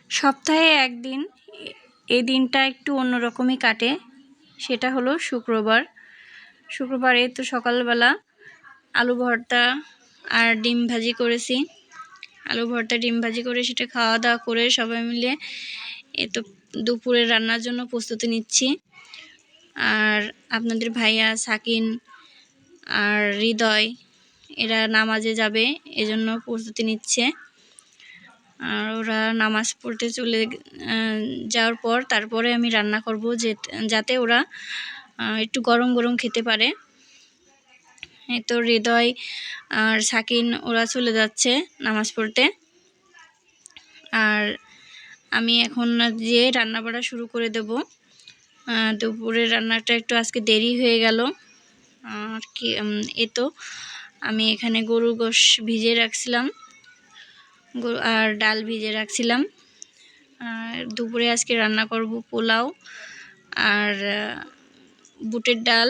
সপ্তাহে একদিন এই দিনটা একটু অন্যরকমই কাটে, সেটা হলো শুক্রবার। শুক্রবারে তো সকালবেলা আলু ভর্তা আর ডিম ভাজি করেছি। আলু ভর্তা ডিম ভাজি করে সেটা খাওয়া দাওয়া করে সবাই মিলে তো দুপুরের রান্নার জন্য প্রস্তুতি নিচ্ছি। আর আপনাদের ভাইয়া সাকিন আর হৃদয় এরা নামাজে যাবে, এজন্য প্রস্তুতি নিচ্ছে। আর ওরা নামাজ পড়তে চলে যাওয়ার পর তারপরে আমি রান্না করব, যাতে ওরা একটু গরম গরম খেতে পারে। এই তো হৃদয় আর সাকিন ওরা চলে যাচ্ছে নামাজ পড়তে। আর আমি এখন যে রান্না বাড়া শুরু করে দেব। দুপুরের রান্নাটা একটু আজকে দেরি হয়ে গেল আর কি। তো আমি এখানে গরুর গোশ ভিজিয়ে রাখছিলাম আর ডাল ভিজিয়ে রাখছিলাম। আর দুপুরে আজকে রান্না করব পোলাও আর বুটের ডাল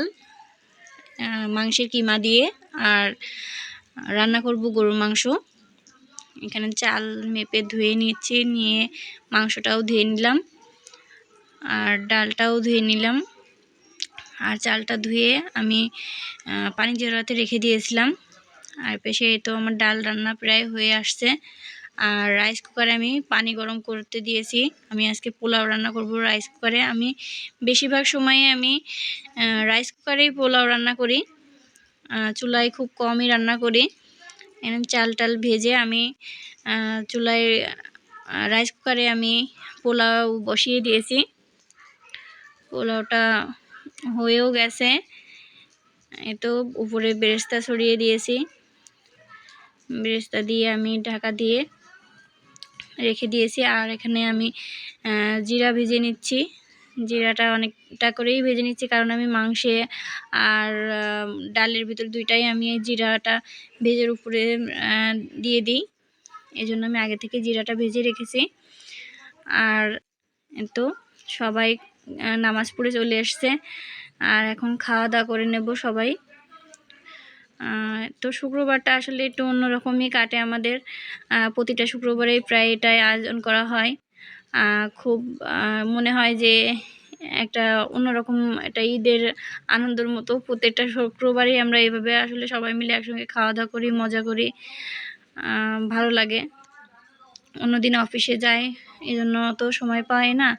মাংসের কিমা দিয়ে, আর রান্না করব গরুর মাংস। এখানে চাল মেপে ধুয়ে নিচ্ছি, নিয়ে মাংসটাও ধুয়ে নিলাম আর ডালটাও ধুয়ে নিলাম। আর চালটা ধুয়ে আমি পানি ঝরাতে রেখে দিয়েছিলাম। আর পেশে তো আমার ডাল রান্না প্রায় হয়ে আসছে। আর রাইস কুকারে আমি পানি গরম করতে দিয়েছি। আমি আজকে পোলাও রান্না করব রাইস কুকারে। আমি বেশিরভাগ সময়ে আমি রাইস কুকারেই পোলাও রান্না করি, চুলায় খুব কমই রান্না করি। চাল টাল ভেজে আমি চুলায় রাইস কুকারে আমি পোলাও বসিয়ে দিয়েছি। পোলাওটা হয়েও গেছে। তো উপরে বেরেস্তা ছড়িয়ে দিয়েছি। বেরেস্তা দিয়ে আমি ঢাকা দিয়ে রেখে দিয়েছি। আর এখানে আমি জিরা ভেজে নিচ্ছি। জিরাটা অনেকটা করেই ভেজে নিচ্ছি, কারণ আমি মাংসে আর ডালের ভিতর দুইটাই আমি জিরাটা ভেজের উপরে দিয়ে দিই, এই জন্য আমি আগে থেকে জিরাটা ভেজে রেখেছি। আর তো সবাই নামাজ পড়ে চলে এসছে, আর এখন খাওয়া দাওয়া করে নেব সবাই। তো শুক্রবারটা আসলে একটু অন্যরকমই কাটে আমাদের। প্রতিটা শুক্রবারেই প্রায় এটাই আয়োজন করা হয়। খুব মনে হয় যে একটা অন্যরকম একটা ঈদের আনন্দের মতো। প্রত্যেকটা শুক্রবারই আমরা এইভাবে আসলে সবাই মিলে একসঙ্গে খাওয়া দাওয়া করি, মজা করি, ভালো লাগে। অন্যদিন অফিসে যাই, এই জন্য তো সময় পাই না।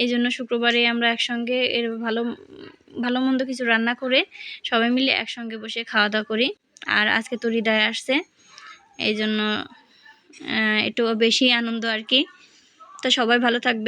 এই জন্য শুক্রবারে আমরা একসঙ্গে ভালো ভালো মন্দ কিছু রান্না করে সবাই মিলে একসঙ্গে বসে খাওয়া দাওয়া করি। আর আজকে তো হৃদয় আসছে, এই জন্য একটু বেশি আনন্দ আর কি। তো সবাই ভালো থাকবে।